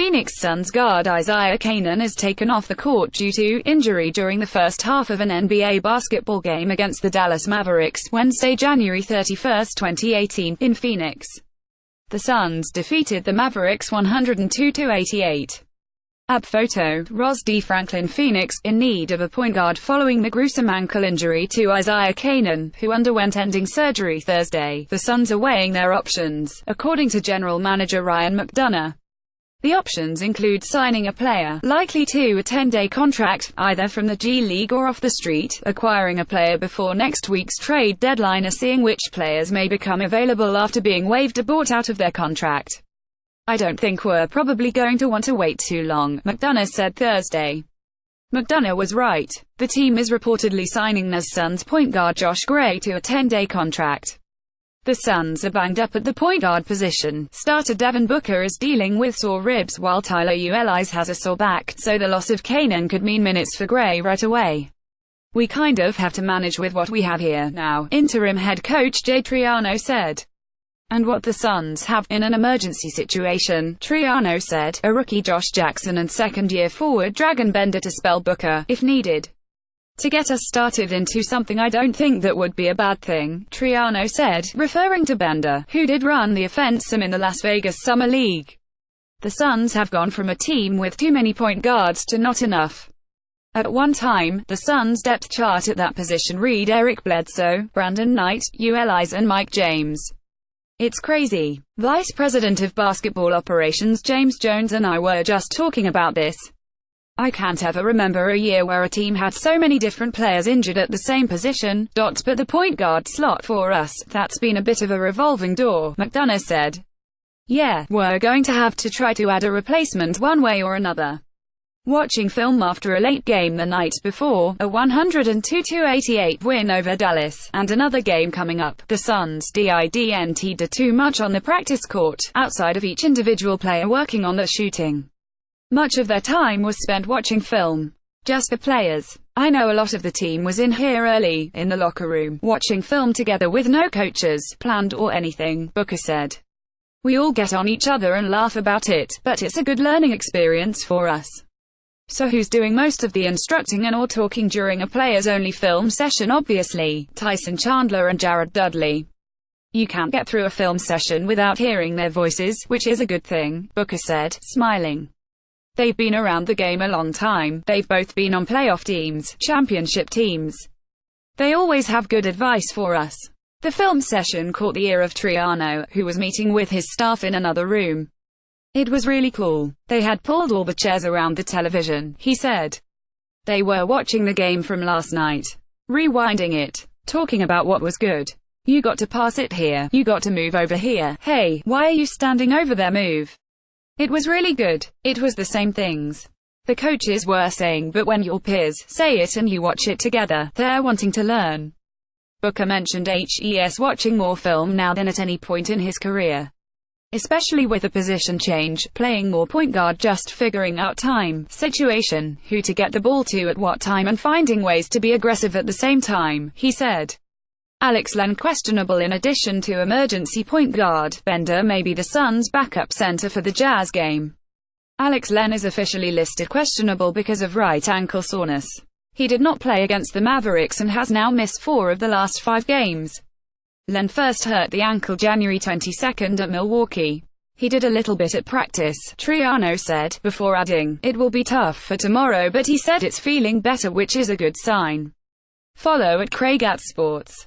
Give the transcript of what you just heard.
Phoenix Suns guard Isaiah Canaan is taken off the court due to injury during the first half of an NBA basketball game against the Dallas Mavericks, Wednesday, January 31, 2018, in Phoenix. The Suns defeated the Mavericks 102-88. App photo, Ros D. Franklin. Phoenix, in need of a point guard following the gruesome ankle injury to Isaiah Canaan, who underwent ending surgery Thursday. The Suns are weighing their options, according to General Manager Ryan McDonough. The options include signing a player, likely to a 10-day contract, either from the G League or off the street, acquiring a player before next week's trade deadline, or seeing which players may become available after being waived or bought out of their contract. "I don't think we're probably going to want to wait too long," McDonough said Thursday. McDonough was right. The team is reportedly signing their Suns point guard Josh Gray to a 10-day contract. The Suns are banged up at the point guard position. Starter Devin Booker is dealing with sore ribs, while Tyler Ulis has a sore back, so the loss of Canaan could mean minutes for Gray right away. "We kind of have to manage with what we have here now," interim head coach Jay Triano said. "And what the Suns have, in an emergency situation," Triano said, "a rookie Josh Jackson and second-year forward Dragan Bender to spell Booker, if needed. To get us started into something I don't think that would be a bad thing," Triano said, referring to Bender, who did run the offense some in the Las Vegas Summer League. "The Suns have gone from a team with too many point guards to not enough." At one time, the Suns' depth chart at that position read Eric Bledsoe, Brandon Knight, Ulis and Mike James. "It's crazy. Vice President of Basketball Operations James Jones and I were just talking about this. I can't ever remember a year where a team had so many different players injured at the same position. But the point guard slot for us, that's been a bit of a revolving door," McDonough said. "Yeah, we're going to have to try to add a replacement one way or another." Watching film after a late game the night before, a 102-88 win over Dallas, and another game coming up, the Suns didn't do too much on the practice court, outside of each individual player working on their shooting. Much of their time was spent watching film. Just the players. "I know a lot of the team was in here early, in the locker room, watching film together with no coaches, planned or anything," Booker said. "We all get on each other and laugh about it, but it's a good learning experience for us." So who's doing most of the instructing and or talking during a players-only film session? Obviously, Tyson Chandler and Jared Dudley. "You can't get through a film session without hearing their voices, which is a good thing," Booker said, smiling. "They've been around the game a long time. They've both been on playoff teams, championship teams. They always have good advice for us." The film session caught the ear of Triano, who was meeting with his staff in another room. "It was really cool. They had pulled all the chairs around the television," he said. "They were watching the game from last night. Rewinding it. Talking about what was good. You got to pass it here. You got to move over here. Hey, why are you standing over there? Move." It was really good. It was the same things the coaches were saying, but when your peers say it and you watch it together, they're wanting to learn. Booker mentioned HES watching more film now than at any point in his career. Especially with the position change, playing more point guard, just figuring out time, situation, who to get the ball to at what time, and finding ways to be aggressive at the same time, he said. Alex Len questionable. In addition to emergency point guard, Bender may be the Suns' backup center for the Jazz game. Alex Len is officially listed questionable because of right ankle soreness. He did not play against the Mavericks and has now missed 4 of the last 5 games. Len first hurt the ankle January 22 at Milwaukee. He did a little bit at practice, Triano said, before adding, "It will be tough for tomorrow, but he said it's feeling better, which is a good sign." Follow @CraigAtSports.